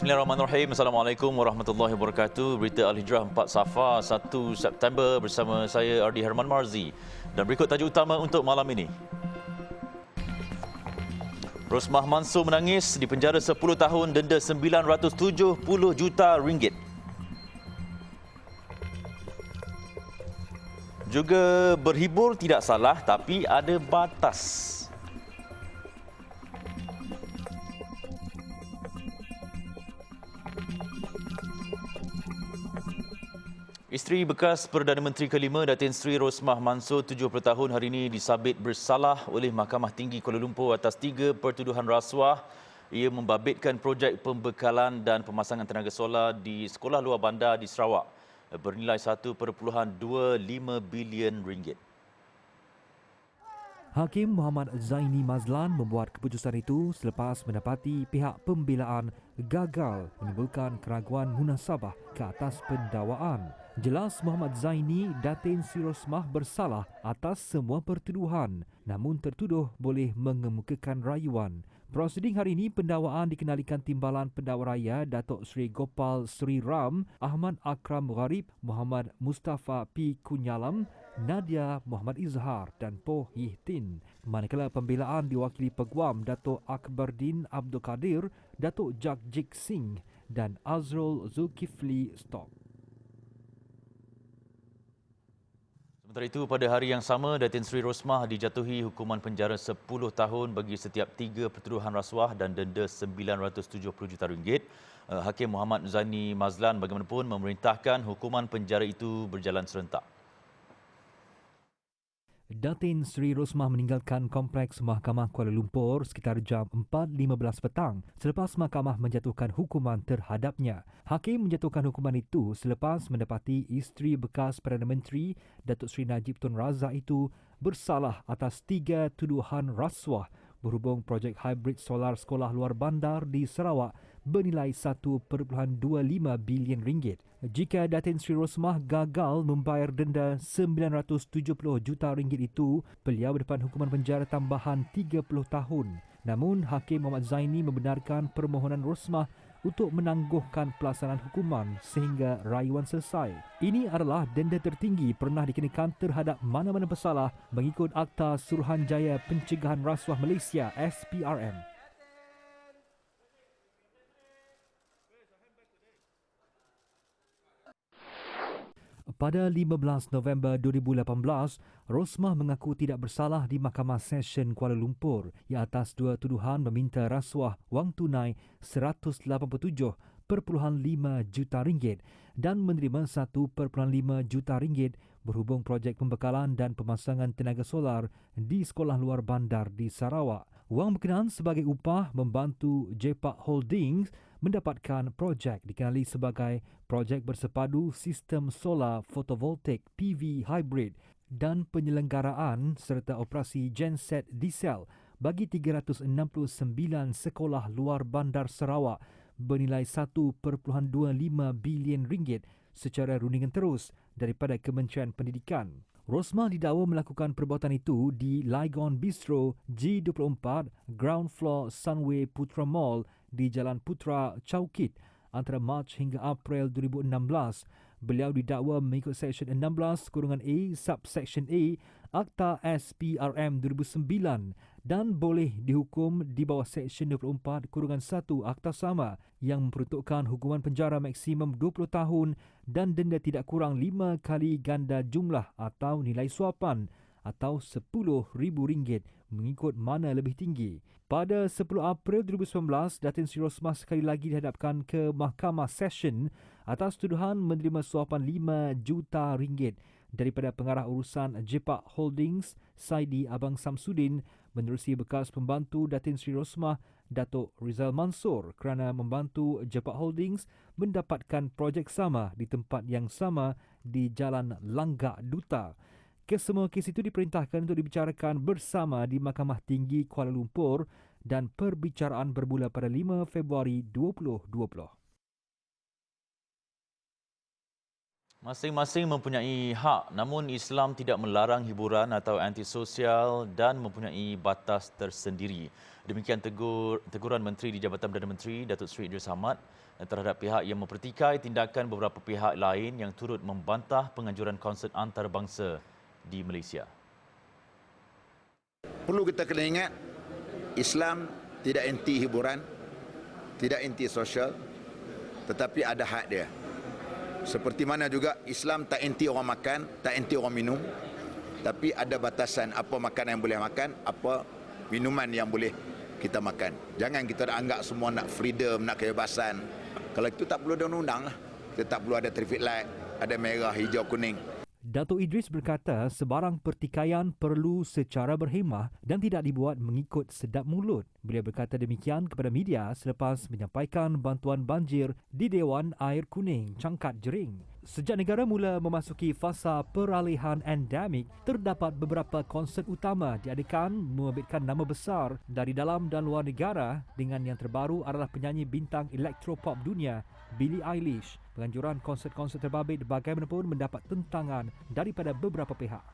Bismillahirrahmanirrahim. Assalamualaikum warahmatullahi wabarakatuh. Berita Al-Hijrah 4 Safar 1 September bersama saya Ardi Herman Marzi. Dan berikut tajuk utama untuk malam ini. Rosmah Mansor menangis, dipenjara 10 tahun, denda 970 juta ringgit. Juga berhibur tidak salah tapi ada batas. Isteri bekas Perdana Menteri kelima Datin Seri Rosmah Mansor 70 tahun hari ini disabit bersalah oleh Mahkamah Tinggi Kuala Lumpur atas 3 pertuduhan rasuah. Ia membabitkan projek pembekalan dan pemasangan tenaga solar di sekolah luar bandar di Sarawak bernilai 1.25 bilion ringgit. Hakim Muhammad Zaini Mazlan membuat keputusan itu selepas mendapati pihak pembelaan gagal menimbulkan keraguan munasabah ke atas pendakwaan. Jelas Muhammad Zaini Datin Seri Rosmah bersalah atas semua pertuduhan, namun tertuduh boleh mengemukakan rayuan. Prosiding hari ini pendakwaan dikenalikan Timbalan Pendakwa Raya Datuk Seri Gopal Sri Ram, Ahmad Akram Gharib, Muhammad Mustafa P. Kunyalam, Nadia Muhammad Izhar dan Poh Yih Tin. Manakala pembelaan diwakili Peguam Datuk Akbardin Abdul Kadir, Datuk Jagjik Singh dan Azrul Zulkifli Stok. Sementara itu, pada hari yang sama, Datin Seri Rosmah dijatuhi hukuman penjara 10 tahun bagi setiap 3 pertuduhan rasuah dan denda 970 juta ringgit. Hakim Muhammad Zaini Mazlan bagaimanapun memerintahkan hukuman penjara itu berjalan serentak. Datin Seri Rosmah meninggalkan kompleks Mahkamah Kuala Lumpur sekitar jam 4.15 petang selepas mahkamah menjatuhkan hukuman terhadapnya. Hakim menjatuhkan hukuman itu selepas mendapati isteri bekas Perdana Menteri Datuk Seri Najib Tun Razak itu bersalah atas 3 tuduhan rasuah berhubung projek hybrid solar sekolah luar bandar di Sarawak bernilai 1.25 bilion ringgit. Jika Datin Seri Rosmah gagal membayar denda 970 juta ringgit itu, beliau berdepan hukuman penjara tambahan 30 tahun. Namun, Hakim Muhammad Zaini membenarkan permohonan Rosmah untuk menangguhkan pelaksanaan hukuman sehingga rayuan selesai. Ini adalah denda tertinggi pernah dikenakan terhadap mana-mana pesalah mengikut Akta Suruhanjaya Pencegahan Rasuah Malaysia SPRM. Pada 15 November 2018, Rosmah mengaku tidak bersalah di Mahkamah Session Kuala Lumpur ia atas 2 tuduhan meminta rasuah wang tunai 187.5 juta ringgit dan menerima 1.5 juta ringgit berhubung projek pembekalan dan pemasangan tenaga solar di sekolah luar bandar di Sarawak. Wang berkenaan sebagai upah membantu Jepak Holdings mendapatkan projek dikenali sebagai projek bersepadu sistem solar fotovoltaik PV hybrid dan penyelenggaraan serta operasi genset diesel bagi 369 sekolah luar bandar Sarawak bernilai 1.25 bilion ringgit secara rundingan terus daripada Kementerian Pendidikan. Rosmah didakwa melakukan perbuatan itu di Lygon Bistro G24 Ground Floor Sunway Putra Mall di Jalan Putra, Chowkit antara Mac hingga April 2016. Beliau didakwa mengikut Seksyen 16(A) Subsection A Akta SPRM 2009 dan boleh dihukum di bawah Seksyen 24(1) Akta sama yang memperuntukkan hukuman penjara maksimum 20 tahun dan denda tidak kurang 5 kali ganda jumlah atau nilai suapan atau RM10,000 mengikut mana lebih tinggi. Pada 10 April 2019, Datin Seri Rosmah sekali lagi dihadapkan ke Mahkamah Session atas tuduhan menerima suapan 5 juta ringgit daripada pengarah urusan Jepak Holdings Saidi Abang Samsudin menerusi bekas pembantu Datin Seri Rosmah Datuk Rizal Mansor kerana membantu Jepak Holdings mendapatkan projek sama di tempat yang sama di Jalan Langgak Duta. Kesemua kes itu diperintahkan untuk dibicarakan bersama di Mahkamah Tinggi Kuala Lumpur dan perbicaraan bermula pada 5 Februari 2020. Masing-masing mempunyai hak, namun Islam tidak melarang hiburan atau antisosial dan mempunyai batas tersendiri. Demikian teguran Menteri di Jabatan Perdana Menteri Datuk Seri Idris Hamad terhadap pihak yang mempertikai tindakan beberapa pihak lain yang turut membantah penganjuran konsert antarabangsa di Malaysia. Perlu kita kena ingat, Islam tidak anti hiburan, tidak anti sosial, tetapi ada had dia. Seperti mana juga Islam tak anti orang makan, tak anti orang minum, tapi ada batasan apa makanan yang boleh makan, apa minuman yang boleh kita makan. Jangan kita nak anggap semua nak freedom, nak kebebasan. Kalau itu tak perlu ada undang-undang lah. Kita tak perlu ada traffic light, ada merah, hijau, kuning. Dato' Idris berkata sebarang pertikaian perlu secara berhemah dan tidak dibuat mengikut sedap mulut. Beliau berkata demikian kepada media selepas menyampaikan bantuan banjir di Dewan Air Kuning, Cangkat Jering. Sejak negara mula memasuki fasa peralihan endemik, terdapat beberapa konsert utama diadakan membabitkan nama besar dari dalam dan luar negara, dengan yang terbaru adalah penyanyi bintang elektropop dunia Billie Eilish. Penganjuran konsert-konsert terbabit bagaimanapun mendapat tentangan daripada beberapa pihak.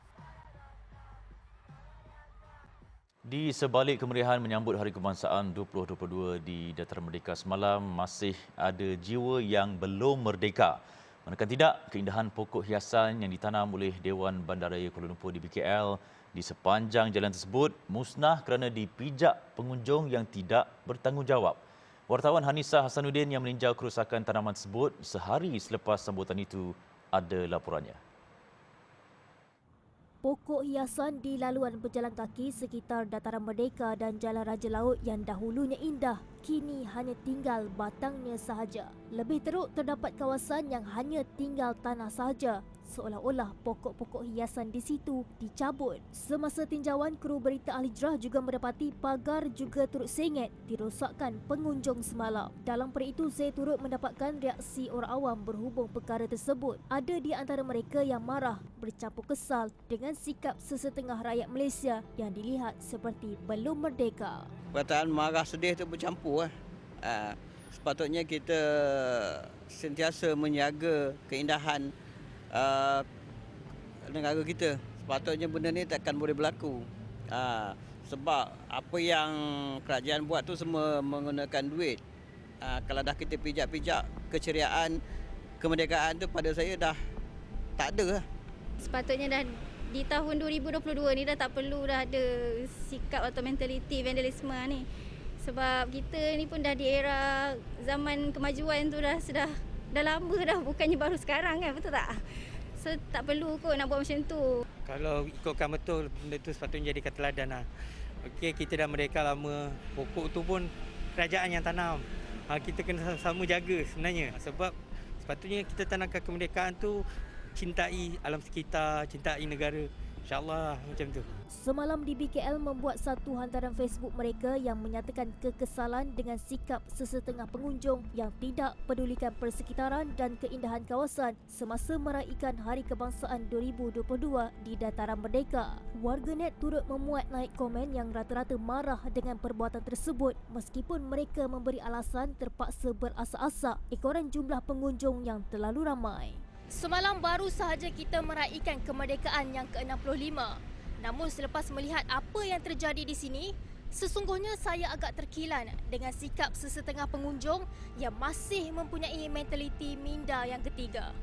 Di sebalik kemeriahan menyambut Hari Kebangsaan 2022 di Dataran Merdeka semalam, masih ada jiwa yang belum merdeka. Manakala tidak, keindahan pokok hiasan yang ditanam oleh Dewan Bandaraya Kuala Lumpur di BKL di sepanjang jalan tersebut musnah kerana dipijak pengunjung yang tidak bertanggungjawab. Wartawan Hanisa Hasanuddin yang meninjau kerusakan tanaman tersebut sehari selepas sambutan itu ada laporannya. Pokok hiasan di laluan berjalan kaki sekitar Dataran Merdeka dan Jalan Raja Laut yang dahulunya indah, kini hanya tinggal batangnya sahaja. Lebih teruk, terdapat kawasan yang hanya tinggal tanah sahaja, seolah-olah pokok-pokok hiasan di situ dicabut. Semasa tinjauan, kru berita Al Hijrah juga mendapati pagar juga turut sengit dirosakkan pengunjung semalam. Dalam perih itu, saya turut mendapatkan reaksi orang awam berhubung perkara tersebut. Ada di antara mereka yang marah bercampur kesal dengan sikap sesetengah rakyat Malaysia yang dilihat seperti belum merdeka. Perkataan marah sedih itu bercampur. Sepatutnya kita sentiasa menjaga keindahan negara kita. Sepatutnya benda ni takkan boleh berlaku. Sebab apa yang kerajaan buat tu semua menggunakan duit. Kalau dah kita pijak-pijak keceriaan, kemerdekaan tu pada saya dah tak ada. Sepatutnya dah di tahun 2022 ni dah tak perlu dah ada sikap atau mentaliti vandalisme ni. Sebab kita ni pun dah di era zaman kemajuan tu dah lama dah, bukannya baru sekarang kan, betul tak? So tak perlu kot nak buat macam tu. Kalau ikutkan betul, benda tu sepatutnya jadi teladan lah. Okey, kita dah merdeka lama, pokok tu pun kerajaan yang tanam. Kita kena sama-sama jaga sebenarnya. Sebab sepatutnya kita tanamkan kemerdekaan tu, cintai alam sekitar, cintai negara. InsyaAllah macam tu. Semalam di BKL membuat satu hantaran Facebook mereka yang menyatakan kekesalan dengan sikap sesetengah pengunjung yang tidak pedulikan persekitaran dan keindahan kawasan semasa meraihkan Hari Kebangsaan 2022 di Dataran Merdeka. Warganet turut memuat naik komen yang rata-rata marah dengan perbuatan tersebut meskipun mereka memberi alasan terpaksa berasa-asa ekoran jumlah pengunjung yang terlalu ramai. Semalam baru sahaja kita meraihkan kemerdekaan yang ke-65. Namun selepas melihat apa yang terjadi di sini, sesungguhnya saya agak terkilan dengan sikap sesetengah pengunjung yang masih mempunyai mentaliti minda yang ketiga.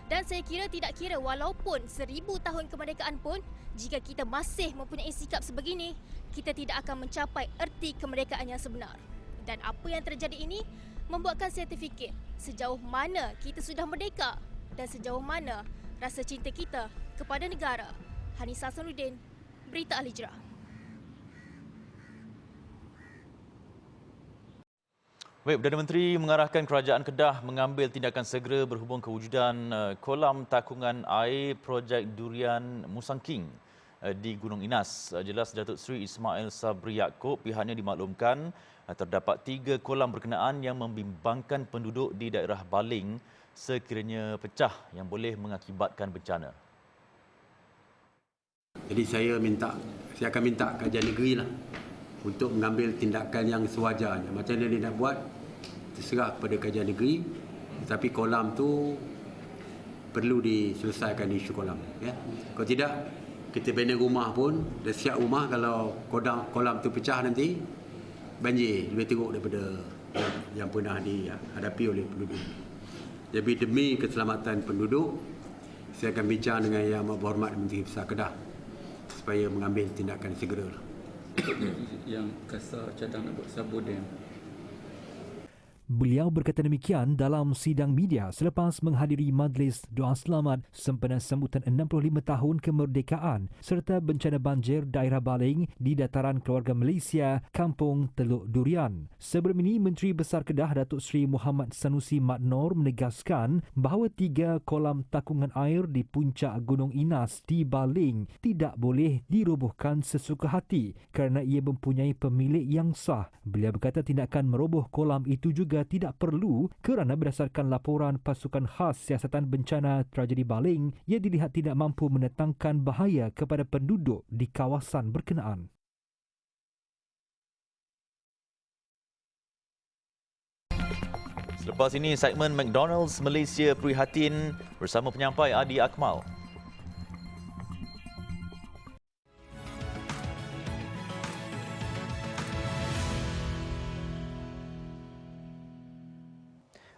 Dan saya kira tidak kira walaupun 1000 tahun kemerdekaan pun, jika kita masih mempunyai sikap sebegini, kita tidak akan mencapai erti kemerdekaan yang sebenar. Dan apa yang terjadi ini membuatkan saya terfikir sejauh mana kita sudah merdeka dan sejauh mana rasa cinta kita kepada negara. Hanisa Hasanuddin, Berita Al Hijrah. Baik, Perdana Menteri mengarahkan kerajaan Kedah mengambil tindakan segera berhubung kewujudan kolam takungan air projek Durian Musang King di Gunung Inas. Jelas Datuk Seri Ismail Sabri Yaakob, pihaknya dimaklumkan terdapat 3 kolam berkenaan yang membimbangkan penduduk di daerah Baling sekiranya pecah yang boleh mengakibatkan bencana. Jadi saya akan minta kajian negeri lah untuk mengambil tindakan yang sewajarnya. Macam mana dia nak buat, terserah kepada kajian negeri. Tetapi kolam tu perlu diselesaikan isu kolam. Ya. Kalau tidak, kita bina rumah pun, dah siap rumah, kalau kolam tu pecah nanti, banjir lebih teruk daripada yang pernah dihadapi oleh penduduk. Jadi demi keselamatan penduduk, saya akan bincang dengan Yang Amat Berhormat Menteri Besar Kedah supaya mengambil tindakan segera. Yang kasar cadang nak buat Sabo Dam. Beliau berkata demikian dalam sidang media selepas menghadiri majlis doa selamat sempena sambutan 65 tahun kemerdekaan serta bencana banjir daerah Baling di dataran keluarga Malaysia, Kampung Teluk Durian. Sebelum ini, Menteri Besar Kedah Datuk Seri Muhammad Sanusi Mat Noor menegaskan bahawa 3 kolam takungan air di puncak Gunung Inas di Baling tidak boleh dirobohkan sesuka hati kerana ia mempunyai pemilik yang sah. Beliau berkata tindakan meroboh kolam itu juga tidak perlu kerana berdasarkan laporan pasukan khas siasatan bencana tragedi Baling, ia dilihat tidak mampu mendatangkan bahaya kepada penduduk di kawasan berkenaan. Selepas ini, segmen McDonald's Malaysia Prihatin bersama penyampai Adi Akmal.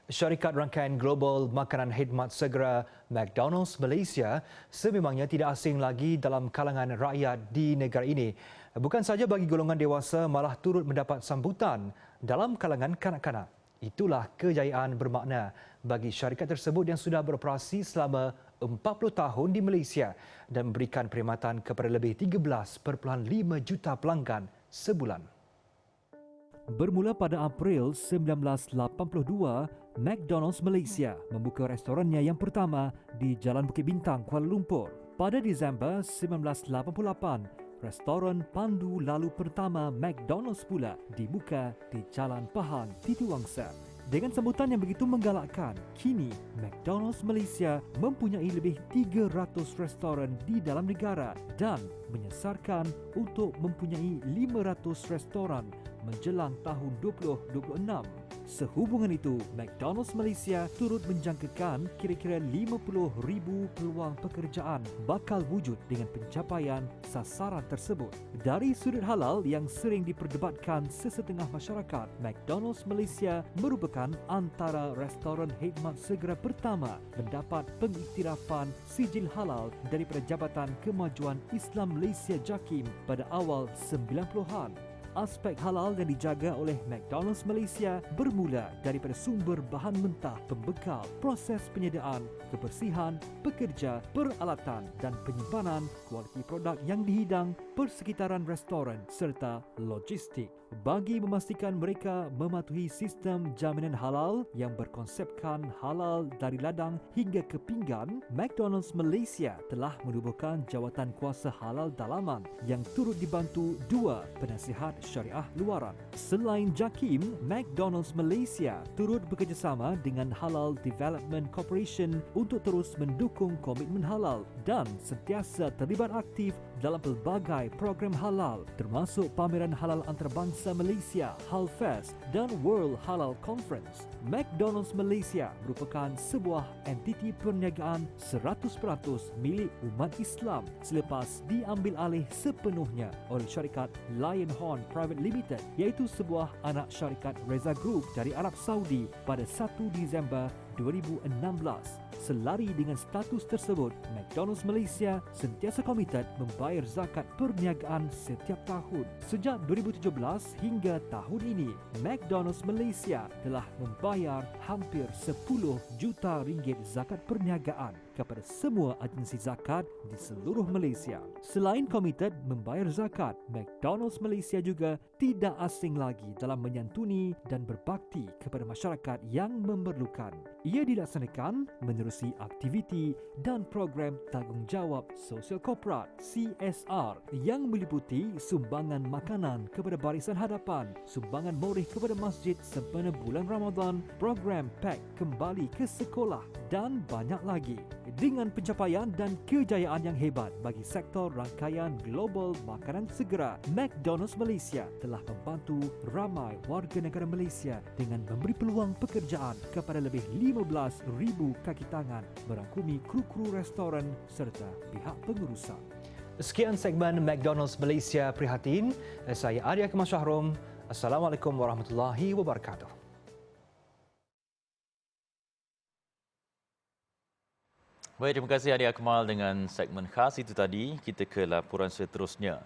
Syarikat rangkaian global makanan khidmat segera McDonald's Malaysia sememangnya tidak asing lagi dalam kalangan rakyat di negara ini. Bukan sahaja bagi golongan dewasa, malah turut mendapat sambutan dalam kalangan kanak-kanak. Itulah kejayaan bermakna bagi syarikat tersebut yang sudah beroperasi selama 40 tahun di Malaysia dan memberikan perkhidmatan kepada lebih 13.5 juta pelanggan sebulan. Bermula pada April 1982, McDonald's Malaysia membuka restorannya yang pertama di Jalan Bukit Bintang, Kuala Lumpur. Pada Disember 1988, restoran pandu lalu pertama McDonald's pula dibuka di Jalan Pahang, Titiwangsa. Dengan sambutan yang begitu menggalakkan, kini McDonald's Malaysia mempunyai lebih 300 restoran di dalam negara dan menyasarkan untuk mempunyai 500 restoran menjelang tahun 2026. Sehubungan itu, McDonald's Malaysia turut menjangkakan kira-kira 50,000 peluang pekerjaan bakal wujud dengan pencapaian sasaran tersebut. Dari sudut halal yang sering diperdebatkan sesetengah masyarakat, McDonald's Malaysia merupakan antara restoran khidmat segera pertama mendapat pengiktirafan sijil halal daripada Jabatan Kemajuan Islam Malaysia JAKIM pada awal 90-an. Aspek halal yang dijaga oleh McDonald's Malaysia bermula daripada sumber bahan mentah pembekal, proses penyediaan, kebersihan, pekerja, peralatan dan penyimpanan, kualiti produk yang dihidang, persekitaran restoran serta logistik. Bagi memastikan mereka mematuhi sistem jaminan halal yang berkonsepkan halal dari ladang hingga ke pinggan, McDonald's Malaysia telah menubuhkan jawatan kuasa halal dalaman yang turut dibantu 2 penasihat syariah luaran. Selain JAKIM, McDonald's Malaysia turut bekerjasama dengan Halal Development Corporation untuk terus mendukung komitmen halal dan sentiasa terlibat aktif dalam pelbagai program halal termasuk pameran halal antarabangsa Malaysia, HalFest dan World Halal Conference. McDonald's Malaysia merupakan sebuah entiti perniagaan 100% milik umat Islam selepas diambil alih sepenuhnya oleh syarikat Lionhorn Private Limited, iaitu sebuah anak syarikat Reza Group dari Arab Saudi pada 1 Disember 2016. Selari dengan status tersebut, McDonald's Malaysia sentiasa komited membayar zakat perniagaan setiap tahun. Sejak 2017 hingga tahun ini, McDonald's Malaysia telah membayar hampir 10 juta ringgit zakat perniagaan kepada semua agensi zakat di seluruh Malaysia. Selain komited membayar zakat, McDonald's Malaysia juga tidak asing lagi dalam menyantuni dan berbakti kepada masyarakat yang memerlukan. Ia dilaksanakan menerusi aktiviti dan program tanggungjawab sosial korporat CSR yang meliputi sumbangan makanan kepada barisan hadapan, sumbangan morih kepada masjid sempena bulan Ramadan, program PAK kembali ke sekolah dan banyak lagi. Dengan pencapaian dan kejayaan yang hebat bagi sektor rangkaian global makanan segera, McDonald's Malaysia telah membantu ramai warga negara Malaysia dengan memberi peluang pekerjaan kepada lebih 15,000 kaki tangan, merangkumi kru-kru restoran serta pihak pengurusan. Sekian segmen McDonald's Malaysia Prihatin. Saya Arya Kemas Syahrom. Assalamualaikum warahmatullahi wabarakatuh. Baik, terima kasih Adi Akmal dengan segmen khas itu tadi. Kita ke laporan seterusnya.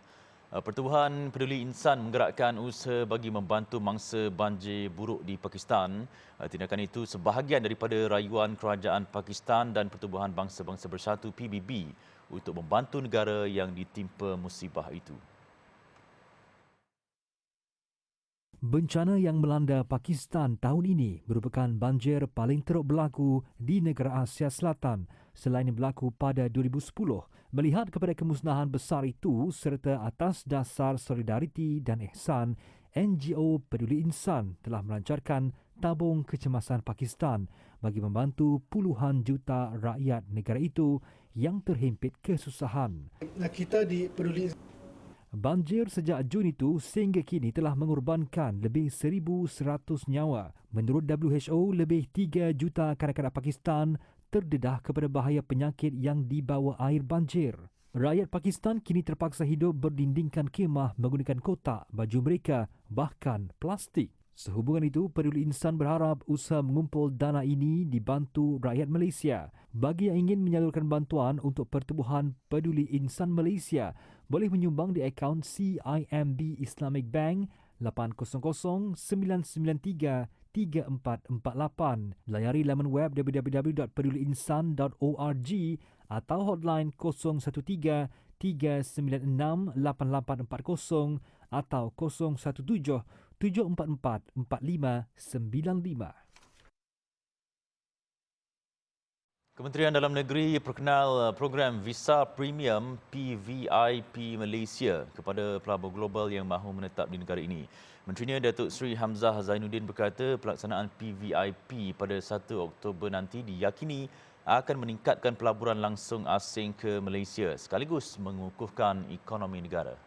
Pertubuhan Peduli Insan menggerakkan usaha bagi membantu mangsa banjir buruk di Pakistan. Tindakan itu sebahagian daripada rayuan Kerajaan Pakistan dan Pertubuhan Bangsa-Bangsa Bersatu PBB untuk membantu negara yang ditimpa musibah itu. Bencana yang melanda Pakistan tahun ini merupakan banjir paling teruk berlaku di negara Asia Selatan selain yang berlaku pada 2010. Melihat kepada kemusnahan besar itu serta atas dasar solidariti dan ihsan, NGO Peduli Insan telah melancarkan tabung kecemasan Pakistan bagi membantu puluhan juta rakyat negara itu yang terhimpit kesusahan. Kita di Peduli Banjir sejak Jun itu sehingga kini telah mengorbankan lebih 1,100 nyawa. Menurut WHO, lebih 3 juta kanak-kanak Pakistan terdedah kepada bahaya penyakit yang dibawa air banjir. Rakyat Pakistan kini terpaksa hidup berdindingkan kemah menggunakan kotak, baju mereka, bahkan plastik. Sehubungan itu, Peduli Insan berharap usaha mengumpul dana ini dibantu rakyat Malaysia. Bagi yang ingin menyalurkan bantuan untuk Pertubuhan Peduli Insan Malaysia, boleh menyumbang di akaun CIMB Islamic Bank 800-993-3448. Layari laman web www.peduliinsan.org atau hotline 013-396-8840 atau 017-744-4595. Kementerian Dalam Negeri perkenal program Visa Premium PVIP Malaysia kepada pelabur global yang mahu menetap di negara ini. Menterinya Datuk Seri Hamzah Zainuddin berkata pelaksanaan PVIP pada 1 Oktober nanti diyakini akan meningkatkan pelaburan langsung asing ke Malaysia sekaligus mengukuhkan ekonomi negara.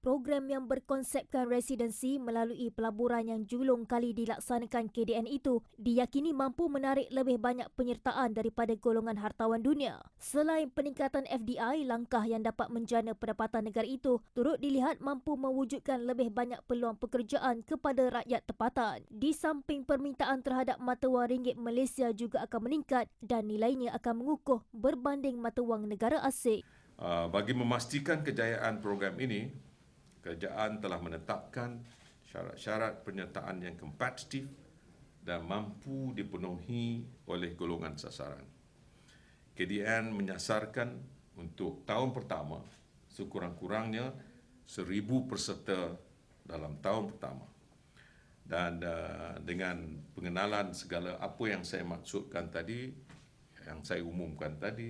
Program yang berkonsepkan residensi melalui pelaburan yang julung kali dilaksanakan KDN itu diyakini mampu menarik lebih banyak penyertaan daripada golongan hartawan dunia. Selain peningkatan FDI, langkah yang dapat menjana pendapatan negara itu turut dilihat mampu mewujudkan lebih banyak peluang pekerjaan kepada rakyat tempatan. Di samping permintaan terhadap mata wang ringgit Malaysia juga akan meningkat dan nilainya akan mengukuh berbanding mata wang negara asing. Bagi memastikan kejayaan program ini, kerajaan telah menetapkan syarat-syarat penyertaan yang kompetitif dan mampu dipenuhi oleh golongan sasaran. KDN menyasarkan untuk tahun pertama sekurang-kurangnya 1,000 peserta dalam tahun pertama. Dan dengan pengenalan segala apa yang saya maksudkan tadi, yang saya umumkan tadi,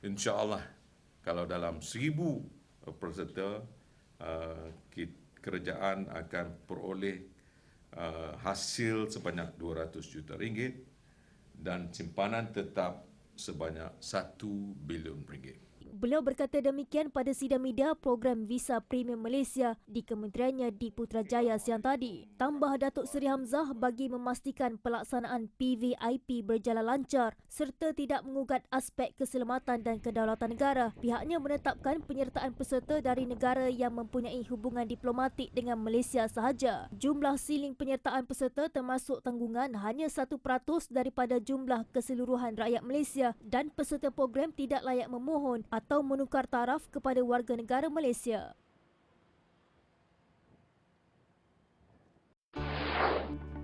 insya-Allah kalau dalam 1,000 peserta kerajaan akan peroleh hasil sebanyak 200 juta ringgit dan simpanan tetap sebanyak 1 bilion ringgit. Beliau berkata demikian pada sidang media program Visa Premium Malaysia di kementeriannya di Putrajaya siang tadi. Tambah Datuk Seri Hamzah bagi memastikan pelaksanaan PVIP berjalan lancar serta tidak mengugat aspek keselamatan dan kedaulatan negara. Pihaknya menetapkan penyertaan peserta dari negara yang mempunyai hubungan diplomatik dengan Malaysia sahaja. Jumlah siling penyertaan peserta termasuk tanggungan hanya 1% daripada jumlah keseluruhan rakyat Malaysia dan peserta program tidak layak memohon atau menukar taraf kepada warga negara Malaysia.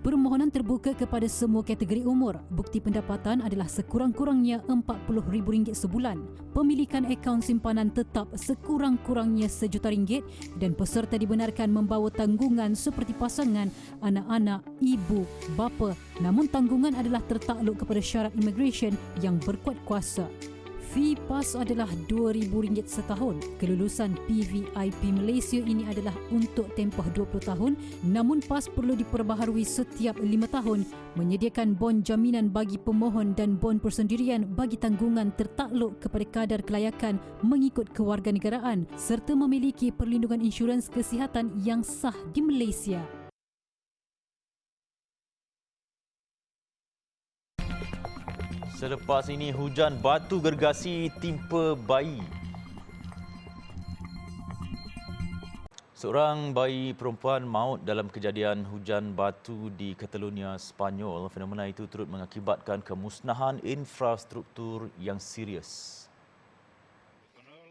Permohonan terbuka kepada semua kategori umur. Bukti pendapatan adalah sekurang-kurangnya RM40,000 sebulan. Pemilikan akaun simpanan tetap sekurang-kurangnya RM1 juta dan peserta dibenarkan membawa tanggungan seperti pasangan, anak-anak, ibu, bapa. Namun tanggungan adalah tertakluk kepada syarat imigresen yang berkuat kuasa. Fee PAS adalah RM2,000 setahun. Kelulusan PVIP Malaysia ini adalah untuk tempoh 20 tahun, namun PAS perlu diperbaharui setiap 5 tahun, menyediakan bon jaminan bagi pemohon dan bon persendirian bagi tanggungan tertakluk kepada kadar kelayakan mengikut kewarganegaraan serta memiliki perlindungan insurans kesihatan yang sah di Malaysia. Selepas ini, hujan batu gergasi timpa bayi. Seorang bayi perempuan maut dalam kejadian hujan batu di Catalonia, Spanyol. Fenomena itu turut mengakibatkan kemusnahan infrastruktur yang serius.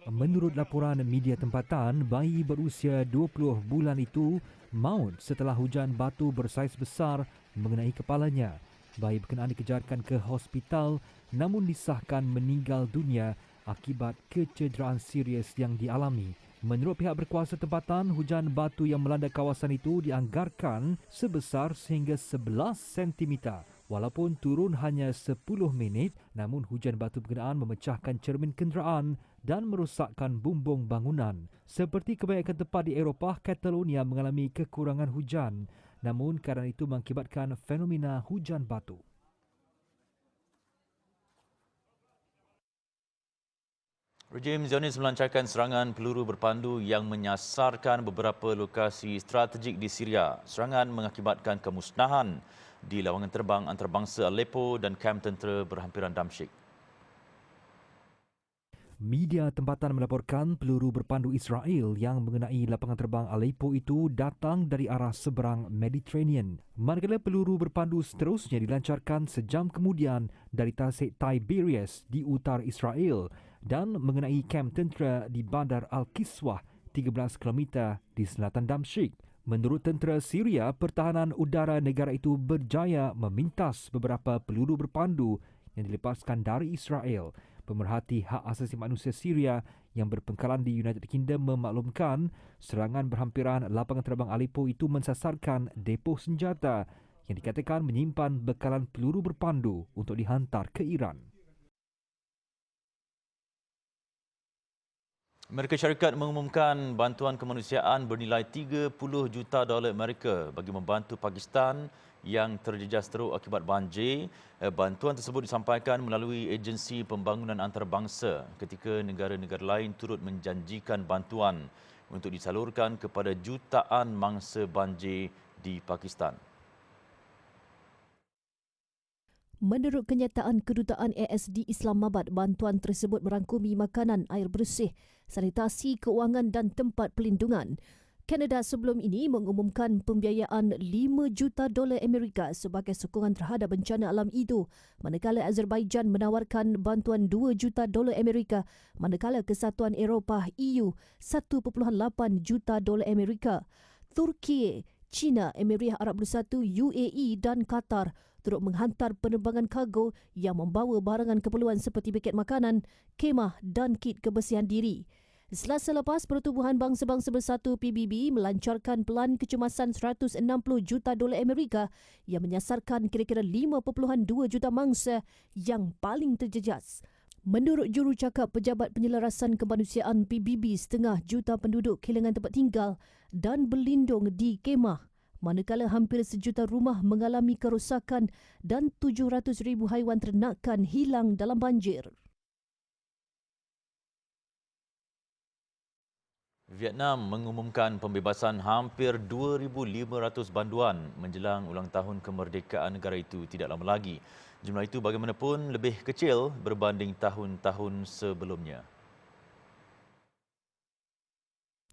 Menurut laporan media tempatan, bayi berusia 20 bulan itu maut setelah hujan batu bersaiz besar mengenai kepalanya. Bayi berkenaan dikejarkan ke hospital namun disahkan meninggal dunia akibat kecederaan serius yang dialami. Menurut pihak berkuasa tempatan, hujan batu yang melanda kawasan itu dianggarkan sebesar sehingga 11 cm. Walaupun turun hanya 10 minit, namun hujan batu berkenaan memecahkan cermin kenderaan dan merosakkan bumbung bangunan. Seperti kebanyakan tempat di Eropah, Catalonia mengalami kekurangan hujan. Namun keadaan itu mengakibatkan fenomena hujan batu. Rejim Zionis melancarkan serangan peluru berpandu yang menyasarkan beberapa lokasi strategik di Syria. Serangan mengakibatkan kemusnahan di lawangan terbang antarabangsa Aleppo dan kamp tentera berhampiran Damsyik. Media tempatan melaporkan peluru berpandu Israel yang mengenai lapangan terbang Aleppo itu datang dari arah seberang Mediterranean. Manakala peluru berpandu seterusnya dilancarkan sejam kemudian dari tasik Tiberias di utara Israel dan mengenai kamp tentera di Bandar Al-Kiswah 13 km di selatan Damsyik. Menurut tentera Syria, pertahanan udara negara itu berjaya memintas beberapa peluru berpandu yang dilepaskan dari Israel. Pemerhati hak asasi manusia Syria yang berpengkalan di United Kingdom memaklumkan serangan berhampiran lapangan terbang Aleppo itu mensasarkan depo senjata yang dikatakan menyimpan bekalan peluru berpandu untuk dihantar ke Iran. Amerika Syarikat mengumumkan bantuan kemanusiaan bernilai $30 juta Amerika bagi membantu Pakistan yang terjejas teruk akibat banjir. Bantuan tersebut disampaikan melalui agensi pembangunan antarabangsa ketika negara-negara lain turut menjanjikan bantuan untuk disalurkan kepada jutaan mangsa banjir di Pakistan. Menurut kenyataan Kedutaan AS di Islamabad, bantuan tersebut merangkumi makanan, air bersih, sanitasi, keuangan dan tempat pelindungan. Kanada sebelum ini mengumumkan pembiayaan $5 juta Amerika sebagai sokongan terhadap bencana alam itu, manakala Azerbaijan menawarkan bantuan $2 juta Amerika, manakala Kesatuan Eropah EU $1.8 juta Amerika. Turki, China, Emirat Arab Bersatu, UAE dan Qatar turut menghantar penerbangan kargo yang membawa barangan keperluan seperti paket makanan, kemah dan kit kebersihan diri. Selasa lepas, Pertubuhan Bangsa-Bangsa Bersatu PBB melancarkan pelan kecemasan $160 juta Amerika yang menyasarkan kira-kira 5.2 juta mangsa yang paling terjejas. Menurut jurucakap Pejabat Penyelarasan Kemanusiaan PBB, 1/2 juta penduduk kehilangan tempat tinggal dan berlindung di kemah, manakala hampir 1 juta rumah mengalami kerosakan dan 700,000 haiwan ternakan hilang dalam banjir. Vietnam mengumumkan pembebasan hampir 2,500 banduan menjelang ulang tahun kemerdekaan negara itu tidak lama lagi. Jumlah itu bagaimanapun lebih kecil berbanding tahun-tahun sebelumnya.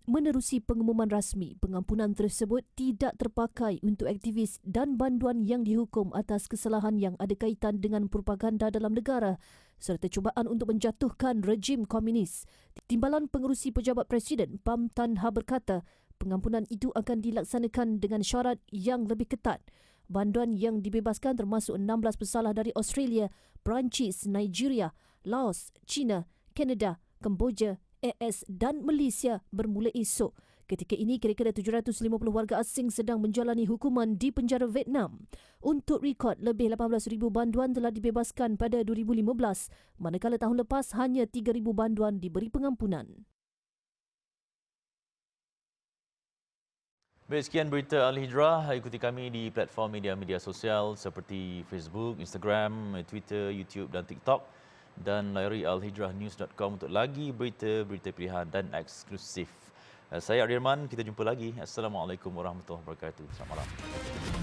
Menerusi pengumuman rasmi, pengampunan tersebut tidak terpakai untuk aktivis dan banduan yang dihukum atas kesalahan yang ada kaitan dengan propaganda dalam negara serta cubaan untuk menjatuhkan rejim komunis. Timbalan Pengerusi Pejabat Presiden Pham Thanh Ha berkata, pengampunan itu akan dilaksanakan dengan syarat yang lebih ketat. Banduan yang dibebaskan termasuk 16 pesalah dari Australia, Perancis, Nigeria, Laos, China, Kanada, Kemboja, AS dan Malaysia bermula esok. Ketika ini, kira-kira 750 warga asing sedang menjalani hukuman di penjara Vietnam. Untuk rekod, lebih 18,000 banduan telah dibebaskan pada 2015, manakala tahun lepas hanya 3,000 banduan diberi pengampunan. Baik, sekian berita Al-Hijrah. Ikuti kami di platform media sosial seperti Facebook, Instagram, Twitter, YouTube dan TikTok. Dan layari alhijrahnews.com untuk lagi berita-berita pilihan dan eksklusif. Saya Ardirman, kita jumpa lagi. Assalamualaikum warahmatullahi wabarakatuh. Selamat malam.